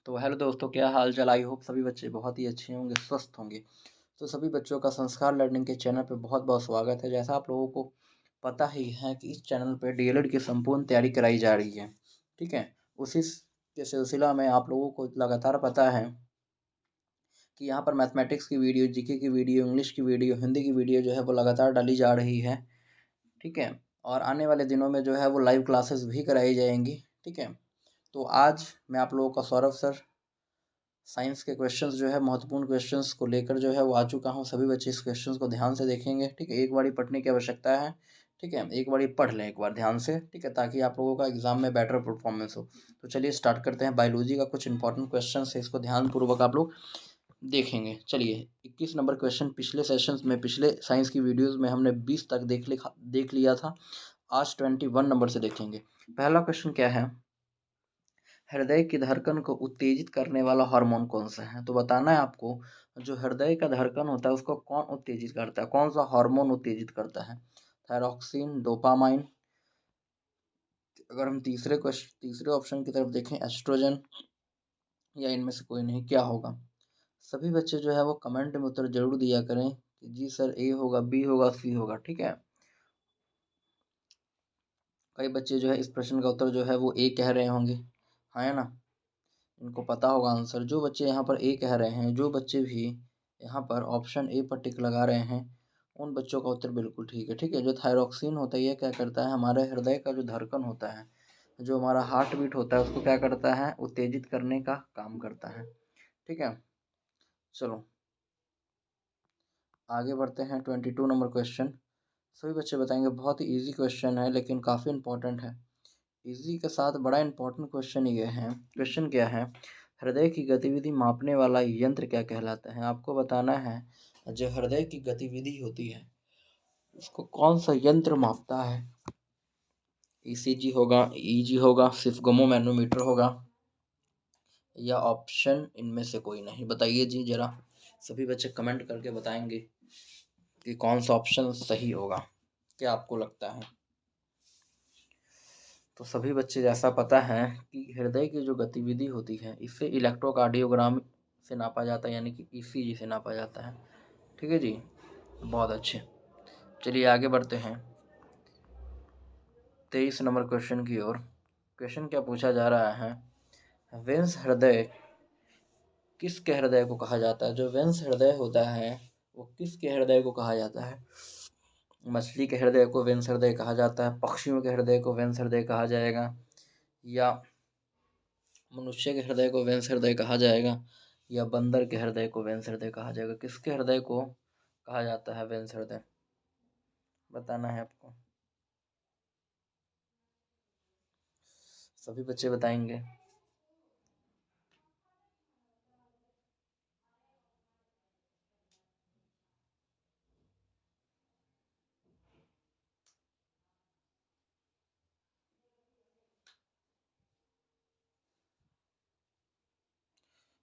तो हेलो दोस्तों, क्या हाल चाल। आई होप सभी बच्चे बहुत ही अच्छे होंगे, स्वस्थ होंगे। तो सभी बच्चों का संस्कार लर्निंग के चैनल पे बहुत बहुत स्वागत है। जैसा आप लोगों को पता ही है कि इस चैनल पे डीएलएड की संपूर्ण तैयारी कराई जा रही है। ठीक है, उसी के सिलसिला में आप लोगों को लगातार पता है कि यहाँ पर मैथमेटिक्स की वीडियो, जीके की वीडियो, इंग्लिश की वीडियो, हिंदी की वीडियो जो है वो लगातार डाली जा रही है। ठीक है, और आने वाले दिनों में जो है वो लाइव क्लासेस भी कराई जाएंगी। ठीक है, तो आज मैं आप लोगों का सौरभ सर साइंस के क्वेश्चंस जो है, महत्वपूर्ण क्वेश्चंस को लेकर जो है वो आ चुका हूँ। सभी बच्चे इस क्वेश्चंस को ध्यान से देखेंगे। ठीक है, एक बार ही पढ़ने की आवश्यकता है। ठीक है, एक बार ही पढ़ लें, एक बार ध्यान से। ठीक है, ताकि आप लोगों का एग्जाम में बेटर परफॉर्मेंस हो। तो चलिए स्टार्ट करते हैं। बायोलॉजी का कुछ इंपॉर्टेंट क्वेश्चन है, इसको ध्यानपूर्वक आप लोग देखेंगे। चलिए, 21 नंबर क्वेश्चन पिछले सेशंस में, पिछले साइंस की वीडियोज़ में हमने 20 तक देख लिया था। आज 21 नंबर से देखेंगे। पहला क्वेश्चन क्या है, हृदय की धड़कन को उत्तेजित करने वाला हार्मोन कौन सा है। तो बताना है आपको, जो हृदय का धड़कन होता है उसको कौन उत्तेजित करता है, कौन सा हार्मोन उत्तेजित करता है। थायरॉक्सिन, डोपामाइन, अगर हम तीसरे ऑप्शन की तरफ देखें, एस्ट्रोजन, या इनमें से कोई नहीं, क्या होगा। सभी बच्चे जो है वो कमेंट में उत्तर जरूर दिया करें कि जी सर ए होगा, बी होगा, सी होगा। ठीक है, कई बच्चे जो है इस प्रश्न का उत्तर जो है वो ए कह रहे होंगे, हाँ है ना, इनको पता होगा आंसर। जो बच्चे यहाँ पर ए कह रहे हैं, जो बच्चे भी यहाँ पर ऑप्शन ए पर टिक लगा रहे हैं, उन बच्चों का उत्तर बिल्कुल ठीक है। ठीक है, जो थायरॉक्सिन होता है ये क्या करता है, हमारे हृदय का जो धड़कन होता है, जो हमारा हार्ट बीट होता है, उसको क्या करता है, उत्तेजित करने का काम करता है। ठीक है, चलो आगे बढ़ते हैं। 22 नंबर क्वेश्चन सभी बच्चे बताएंगे। बहुत ही ईजी क्वेश्चन है लेकिन काफ़ी इंपॉर्टेंट है। इजी के साथ बड़ा इंपॉर्टेंट क्वेश्चन ये है। क्वेश्चन क्या है, हृदय की गतिविधि मापने वाला यंत्र क्या कहलाता है। आपको बताना है जो हृदय की गतिविधि होती है उसको कौन सा यंत्र मापता है। ईसीजी होगा, ईजी होगा, सिफगमो मैनोमीटर होगा, या ऑप्शन इनमें से कोई नहीं। बताइए जी जरा, सभी बच्चे कमेंट करके बताएंगे कि कौन सा ऑप्शन सही होगा, क्या आपको लगता है। तो सभी बच्चे जैसा पता है कि हृदय की जो गतिविधि होती है इसे इलेक्ट्रोकार्डियोग्राम से नापा जाता है, यानी कि ईसीजी से नापा जाता है। ठीक है जी, बहुत अच्छे। चलिए आगे बढ़ते हैं 23 नंबर क्वेश्चन की ओर। क्वेश्चन क्या पूछा जा रहा है, वेन्स हृदय किसके हृदय को कहा जाता है। जो वेन्स हृदय होता है वो किसके हृदय को कहा जाता है। मछली के हृदय को वेन्स हृदय कहा जाता है, पक्षियों के हृदय को वेन्स हृदय कहा जाएगा, या मनुष्य के हृदय को वेन्स हृदय कहा जाएगा, या बंदर के हृदय को वेन्स हृदय कहा जाएगा। किसके हृदय को कहा जाता है वेन्स हृदय, बताना है आपको। सभी बच्चे बताएंगे।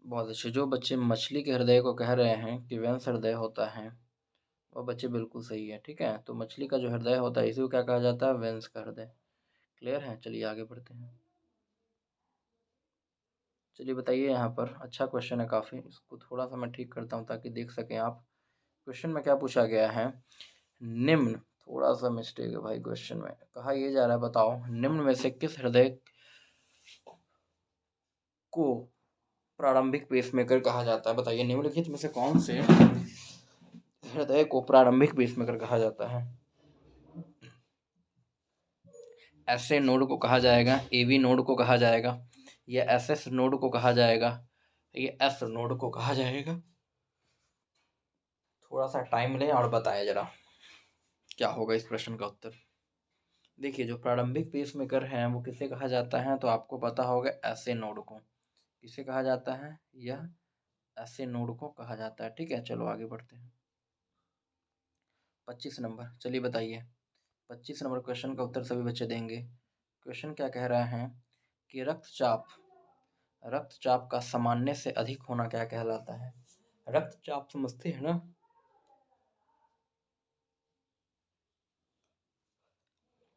बहुत अच्छे। जो बच्चे मछली के हृदय को कह रहे हैं कि वेन्स हृदय होता है, वो बच्चे बिल्कुल सही है। ठीक है, तो मछली का जो हृदय होता है इसी को क्या कहा जाता है, वेन्स का हृदय। क्लियर है, चलिए आगे बढ़ते हैं। चलिए बताइए, यहाँ पर अच्छा क्वेश्चन है काफ़ी, इसको थोड़ा सा मैं ठीक करता हूँ ताकि देख सकें आप। क्वेश्चन में क्या पूछा गया है, निम्न, थोड़ा सा मिस्टेक है भाई क्वेश्चन में। कहा यह जा रहा है, बताओ निम्न में से किस हृदय को प्रारंभिक पेसमेकर कहा जाता है। बताइए निम्नलिखित में से कौन से हृदय को प्रारंभिक पेसमेकर कहा जाता है। ऐसे नोड को कहा जाएगा, एवी नोड को कहा जाएगा, या एसएस नोड को कहा जाएगा, या एस नोड को कहा जाएगा। थोड़ा सा टाइम लें और बताएं जरा क्या होगा इस प्रश्न का उत्तर। देखिए, जो प्रारंभिक पेसमेकर हैं वो किसे कहा जाता है, तो आपको पता होगा ऐसे नोड को किसे कहा जाता है, यह ऐसे नोड को कहा जाता है। ठीक है, चलो आगे बढ़ते हैं। 25 नंबर, चलिए बताइए 25 नंबर क्वेश्चन का उत्तर सभी बच्चे देंगे। क्वेश्चन क्या कह रहा है कि रक्तचाप का सामान्य से अधिक होना क्या कहलाता है। रक्तचाप समझते हैं ना,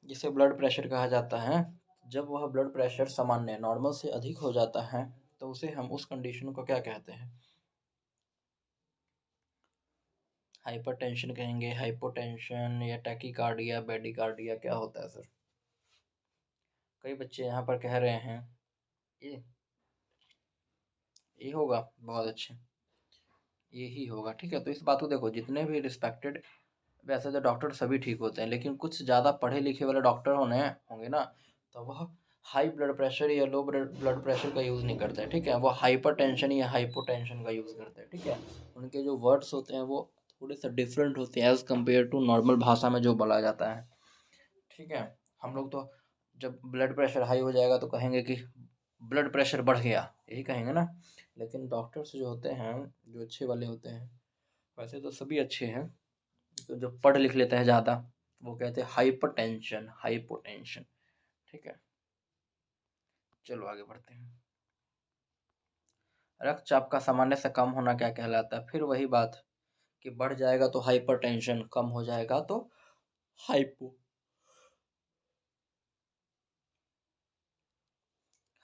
जिसे ब्लड प्रेशर कहा जाता है। जब वह ब्लड प्रेशर सामान्य नॉर्मल से अधिक हो जाता है तो उसे हम उस कंडीशन को क्या कहते हैं? हाइपरटेंशन कहेंगे, हाइपोटेंशन, या टैकीकार्डिया, बेडिकार्डिया, क्या होता है सर? कई बच्चे यहाँ पर कह रहे हैं ये होगा। बहुत अच्छे, ये ही होगा। ठीक है, तो इस बात को देखो, जितने भी रिस्पेक्टेड, वैसे तो डॉक्टर सभी ठीक होते हैं, लेकिन कुछ ज़्यादा पढ़े लिखे वाले डॉक्टर होंगे ना, तो वह हाई ब्लड प्रेशर या लो ब्लड प्रेशर का यूज़ नहीं करते हैं। ठीक है, वो हाइपरटेंशन या हाइपोटेंशन का यूज़ करते हैं। ठीक है, उनके जो वर्ड्स होते हैं वो थोड़े से डिफरेंट होते हैं एज़ कम्पेयर टू नॉर्मल भाषा में जो बोला जाता है। ठीक है, हम लोग तो जब ब्लड प्रेशर हाई हो जाएगा तो कहेंगे कि ब्लड प्रेशर बढ़ गया, यही कहेंगे ना। लेकिन डॉक्टर्स जो होते हैं, जो अच्छे वाले होते हैं, वैसे तो सभी अच्छे हैं, तो जो पढ़ लिख लेते हैं ज़्यादा, वो कहते हैं हाइपरटेंशन, हाइपोटेंशन। ठीक है, चलो आगे बढ़ते हैं। रक्तचाप का सामान्य से कम होना क्या कहलाता है? फिर वही बात कि बढ़ जाएगा तो हाइपरटेंशन, कम हो जाएगा तो हाइपो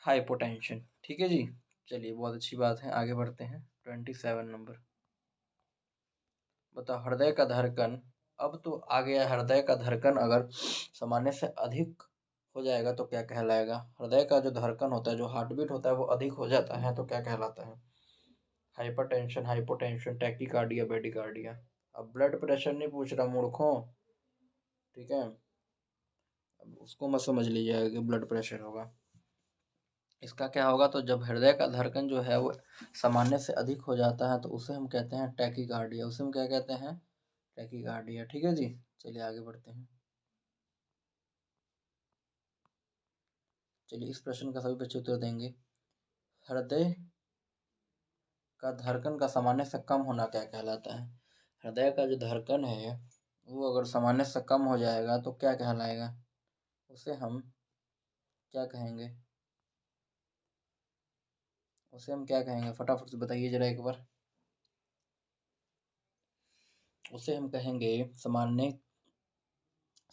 हाइपोटेंशन। ठीक है जी, चलिए बहुत अच्छी बात है, आगे बढ़ते हैं। 27 नंबर, बताओ हृदय का धड़कन, अब तो आ गया, हृदय का धड़कन अगर सामान्य से अधिक हो जाएगा तो क्या कहलाएगा? हृदय का जो धड़कन होता है, जो हार्ट बीट होता है, वो अधिक हो जाता है तो क्या कहलाता है? Hypertension, hypotension, tachycardia, bradycardia. अब ब्लड प्रेशर नहीं पूछ रहा मूर्खों, ठीक है, अब उसको मत समझ लीजिएगा कि ब्लड प्रेशर होगा। इसका क्या होगा, तो जब हृदय का धड़कन जो है वो सामान्य से अधिक हो जाता है तो उसे हम कहते हैं टैकीकार्डिया, उसे हम क्या कहते हैं? टैकीकार्डिया। ठीक है जी, चलिए आगे बढ़ते हैं। चलिए इस प्रश्न का सभी बच्चे उत्तर देंगे। हृदय का धड़कन का सामान्य से कम होना क्या कहलाता है? हृदय का जो धड़कन है वो अगर सामान्य से कम हो जाएगा तो क्या कहलाएगा? उसे हम क्या कहेंगे? उसे हम क्या कहेंगे, फटाफट से बताइए जरा एक बार। उसे हम कहेंगे सामान्य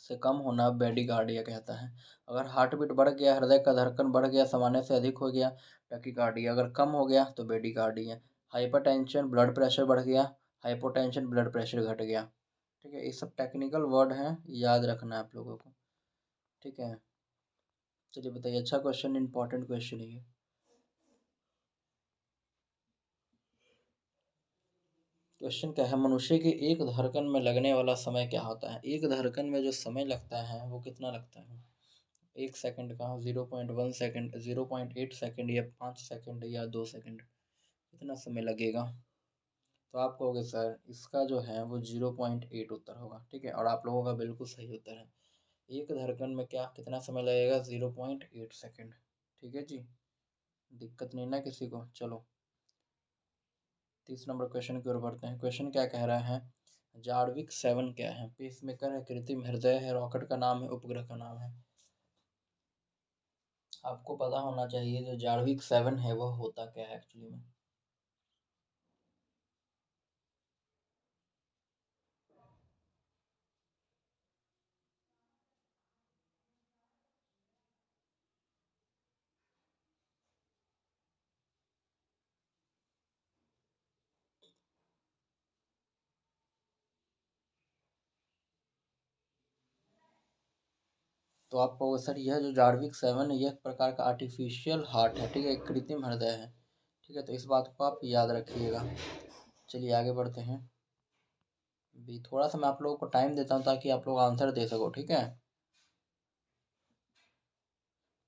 से कम होना बेडिकार्डिया कहता है। अगर हार्ट बीट बढ़ गया, हृदय का धड़कन बढ़ गया, सामान्य से अधिक हो गया, टैकीकार्डिया। अगर कम हो गया तो बेडिकार्डिया। हाइपरटेंशन, ब्लड प्रेशर बढ़ गया, हाइपोटेंशन, ब्लड प्रेशर घट गया। ठीक है, ये सब टेक्निकल वर्ड हैं, याद रखना है आप लोगों को। ठीक है, चलिए बताइए, अच्छा क्वेश्चन, इंपॉर्टेंट क्वेश्चन है ये। क्वेश्चन क्या है, मनुष्य के एक धड़कन में लगने वाला समय क्या होता है? एक धड़कन में जो समय लगता है वो कितना लगता है? 1 सेकंड का, 0.1 सेकंड, 0.8 सेकंड, या 5 सेकंड, या 2 सेकंड, कितना समय लगेगा? तो आप कहोगे सर इसका जो है वो 0.8 उत्तर होगा। ठीक है, और आप लोगों का बिल्कुल सही उत्तर है। एक धड़कन में क्या कितना समय लगेगा? 0.8 सेकंड। ठीक है जी, दिक्कत नहीं ना किसी को। चलो 30 नंबर क्वेश्चन की ओर बढ़ते हैं। क्वेश्चन क्या कह रहा है, जार्विक 7 क्या है? पेसमेकर है, कृत्रिम हृदय है, रॉकेट का नाम है, उपग्रह का नाम है? आपको पता होना चाहिए जो जार्विक 7 है वह होता क्या है एक्चुअली में। तो आप कहोगे सर यह जो जार्विक 7 है यह एक प्रकार का आर्टिफिशियल हार्ट है। ठीक है, एक कृत्रिम हृदय है। ठीक है, तो इस बात को आप याद रखिएगा। चलिए आगे बढ़ते हैं। भी थोड़ा सा मैं आप लोगों को टाइम देता हूँ ताकि आप लोग आंसर दे सको। ठीक है,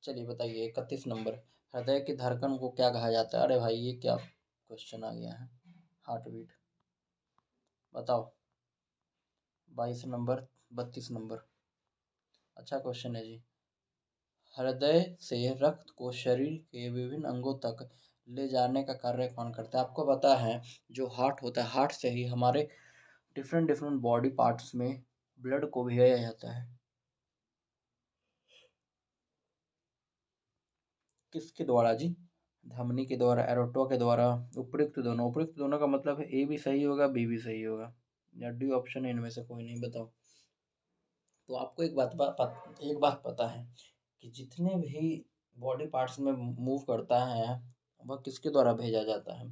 चलिए बताइए 31 नंबर, हृदय की धड़कन को क्या कहा जाता है? अरे भाई ये क्या क्वेश्चन आ गया है, हार्ट बीट बताओ। 22 नंबर, 32 नंबर, अच्छा क्वेश्चन है जी। हृदय से रक्त को शरीर के विभिन्न अंगों तक ले जाने का कार्य कौन करता है? आपको पता है जो हार्ट होता है, हार्ट से ही हमारे डिफरेंट डिफरेंट बॉडी पार्ट्स में ब्लड को भेजा जाता है। किसके द्वारा जी? धमनी के द्वारा, एरोटो के द्वारा, उपयुक्त दोनों। उपयुक्त दोनों का मतलब है ए भी सही होगा, बी भी सही होगा, या डी ऑप्शन है, इनमें से कोई नहीं। बताओ। तो आपको एक बात पता है कि जितने भी बॉडी पार्ट्स में मूव करता है वह किसके द्वारा भेजा जाता है?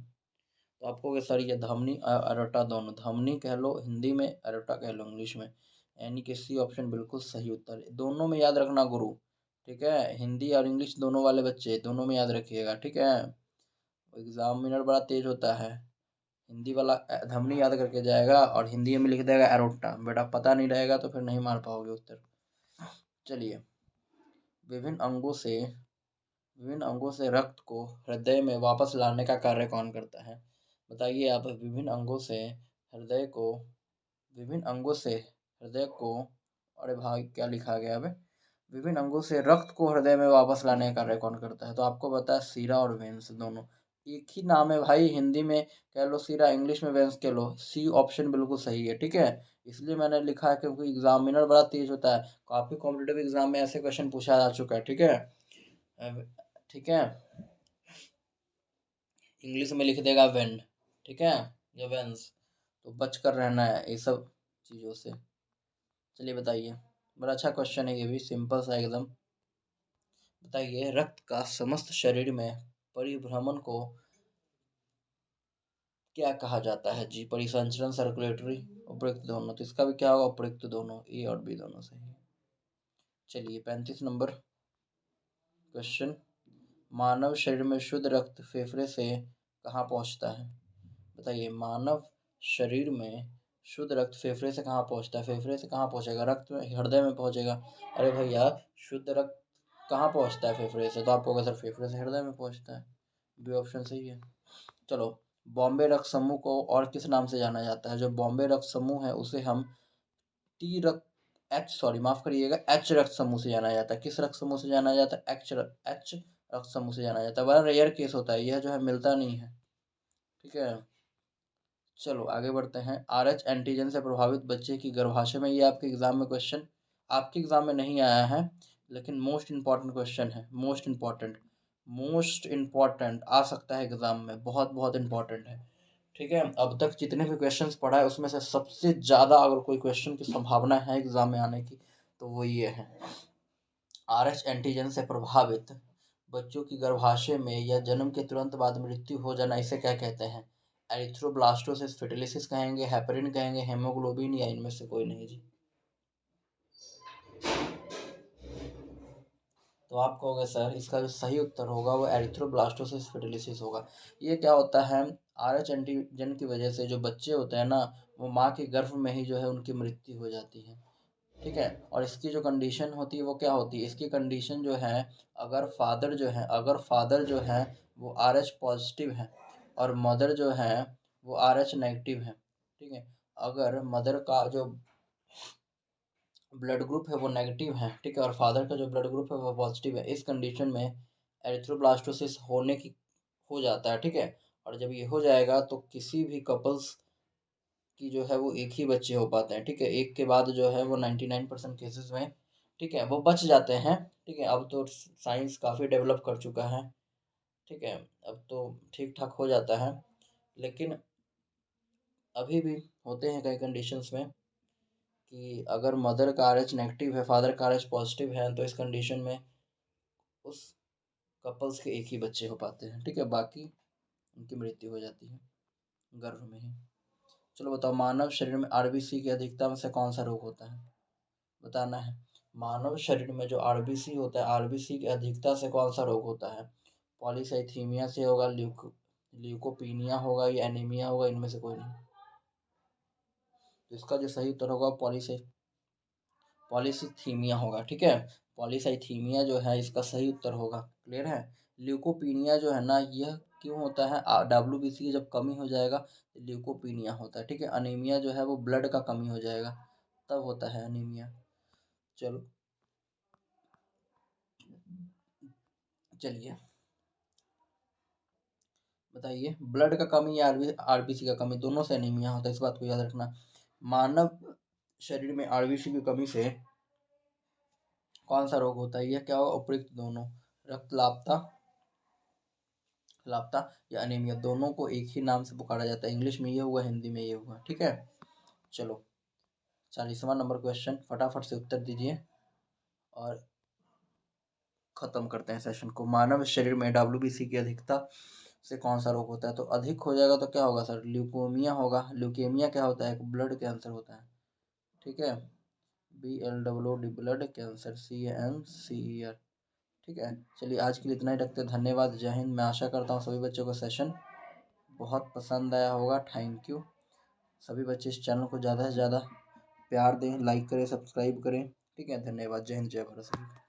तो आपको कि सर ये धमनी अरोटा दोनों, धमनी कह लो हिंदी में, अरोटा कह लो इंग्लिश में, यानी कि सी ऑप्शन बिल्कुल सही उत्तर है। दोनों में याद रखना गुरु, ठीक है, हिंदी और इंग्लिश दोनों वाले बच्चे दोनों में याद रखिएगा, ठीक है। एग्जामिनर बड़ा तेज होता है, हिंदी वाला धमनी याद करके जाएगा और हिंदी में लिख देगा एरोटा, बेटा पता नहीं रहेगा तो फिर नहीं मार पाओगे उत्तर। चलिए, विभिन्न अंगों से रक्त को हृदय में वापस लाने का कार्य कौन करता है? बताइए आप। विभिन्न अंगों से हृदय को, अरे भाई क्या लिखा गया है, विभिन्न अंगों से रक्त को हृदय में वापस लाने का कार्य कौन करता है? तो आपको पता है सीरा और वेन्स दोनों एक ही नाम है भाई, हिंदी में कह लो सीरा, इंग्लिश में वेन्स कह लो, सी ऑप्शन बिल्कुल सही है, ठीक है। इसलिए मैंने लिखा है क्योंकि एग्जामिनर बड़ा तेज होता है, काफी कॉम्पिटेटिव एग्जाम में ऐसे क्वेश्चन पूछा जा चुका है, ठीक है। ठीक है, इंग्लिश में लिख देगा वेंड, ठीक है, या वेंस, तो बच कर रहना है ये सब चीज़ों से। चलिए बताइए, बड़ा अच्छा क्वेश्चन है ये भी, सिंपल सा एकदम। बताइए, रक्त का समस्त शरीर में परिभ्रमण को क्या कहा जाता है? जी, परिसंचरण, सर्कुलेटरी, उपयुक्त दोनों, तो इसका भी क्या होगा? उपयुक्त दोनों, ए और बी दोनों सही है। चलिए 35 नंबर क्वेश्चन, मानव शरीर में शुद्ध रक्त फेफड़े से कहाँ पहुँचता है? बताइए, मानव शरीर में शुद्ध रक्त फेफड़े से कहाँ पहुँचता है? फेफड़े से कहाँ पहुँचेगा? रक्त में हृदय में पहुँचेगा। अरे भैया, शुद्ध रक्त कहाँ पहुँचता है फेफड़े से? तो आपको होगा सर फेफड़े से हृदय में पहुँचता है, बी ऑप्शन सही है। चलो, बॉम्बे रक्त समूह को और किस नाम से जाना जाता है? जो बॉम्बे रक्त समूह है उसे हम टी रक्त एच सॉरी माफ करिएगा, एच रक्त समूह से जाना जाता है। किस रक्त समूह से जाना जाता है? एच रक्त समूह से जाना जाता है। बड़ा रेयर केस होता है यह, जो है मिलता नहीं है, ठीक है। चलो आगे बढ़ते हैं। RH एंटीजन से प्रभावित बच्चे की गर्भाशय में, ये आपके एग्जाम में क्वेश्चन, आपके एग्जाम में नहीं आया है लेकिन मोस्ट इंपॉर्टेंट क्वेश्चन है, मोस्ट इंपॉर्टेंट आ सकता है एग्जाम में, बहुत बहुत इंपॉर्टेंट है, ठीक है। अब तक जितने भी क्वेश्चंस पढ़ा है उसमें से सबसे ज़्यादा अगर कोई क्वेश्चन की संभावना है एग्जाम में आने की तो वो ये है। RH एंटीजन से प्रभावित बच्चों की गर्भाशय में या जन्म के तुरंत बाद मृत्यु हो जाना, इसे क्या कहते हैं? एरिथ्रोब्लास्टोसिस, फेटिलिसिस कहेंगे, हेपरिन कहेंगे, हेमोग्लोबिन, या इनमें से कोई नहीं जी। तो आप कहोगे सर इसका जो सही उत्तर होगा वो एरिथ्रोब्लास्टोसिस फेटिलिसिस होगा। ये क्या होता है, RH एंटीजन की वजह से जो बच्चे होते हैं ना, वो माँ के गर्भ में ही जो है उनकी मृत्यु हो जाती है, ठीक है। और इसकी जो कंडीशन होती है वो क्या होती है? इसकी कंडीशन जो है, अगर फादर जो है वो RH पॉजिटिव है और मदर जो है वो RH नेगेटिव है, ठीक है। अगर मदर का जो ब्लड ग्रुप है वो नेगेटिव है, ठीक है, और फादर का जो ब्लड ग्रुप है वो पॉजिटिव है, इस कंडीशन में एरिथ्रोब्लास्टोसिस हो जाता है, ठीक है। और जब ये हो जाएगा तो किसी भी कपल्स की जो है वो एक ही बच्चे हो पाते हैं, ठीक है। एक के बाद जो है वो 99% केसेस में, ठीक है, वो बच जाते हैं, ठीक है। अब तो साइंस काफ़ी डेवलप कर चुका है, ठीक है, अब तो ठीक ठाक हो जाता है, लेकिन अभी भी होते हैं कई कंडीशंस में कि अगर मदर का RH नेगेटिव है, फादर का RH पॉजिटिव है, तो इस कंडीशन में उस कपल्स के एक ही बच्चे हो पाते हैं, ठीक है, बाकी उनकी मृत्यु हो जाती है गर्भ में ही। चलो बताओ, मानव शरीर में RBC की अधिकता में से कौन सा रोग होता है? बताना है। मानव शरीर में जो RBC होता है, RBC की अधिकता से कौन सा रोग होता है? पॉलीसाइथीमिया से होगा, ल्यूकोपीनिया होगा, या एनीमिया होगा, इनमें से कोई नहीं। तो इसका जो सही उत्तर होगा पॉलीसाइथीमिया होगा, ठीक है। पॉलीसाइथीमिया जो है इसका सही उत्तर होगा, क्लियर है। ल्यूकोपीनिया जो है ना, यह क्यों होता है? WBC की जब कमी हो जाएगा तो ल्यूकोपीनिया होता है, ठीक है। अनीमिया जो है वो ब्लड का कमी हो जाएगा तब होता है अनीमिया। चलो चलिए बताइए, ब्लड का कमी या आरबीसी का कमी, दोनों से एनीमिया होता है, इस बात को याद रखना। मानव शरीर में आरबीसी की कमी से कौन सा रोग होता है? यह क्या होगा? उपयुक्त दोनों, रक्तलापता लापता या अनीमिया, दोनों को एक ही नाम से पुकारा जाता है। इंग्लिश में ये हुआ, हिंदी में ये हुआ, ठीक है। चलो 40वां नंबर क्वेश्चन, फटाफट से उत्तर दीजिए और ख़त्म करते हैं सेशन को। मानव शरीर में WBC की अधिकता से कौन सा रोग होता है? तो अधिक हो जाएगा तो क्या होगा सर? ल्यूकोमिया होगा। ल्यूकेमिया क्या होता है? एक ब्लड कैंसर होता है। ठीक है, BLOOD ब्लड कैंसर, CANCER। ठीक है, चलिए आज के लिए इतना ही रखते हैं। धन्यवाद, जय हिंद। मैं आशा करता हूँ सभी बच्चों को सेशन बहुत पसंद आया होगा। Thank you. सभी बच्चे इस चैनल को ज़्यादा से ज़्यादा प्यार दें, लाइक करें, सब्सक्राइब करें। ठीक है, धन्यवाद, जय हिंद, जय भारत सभी।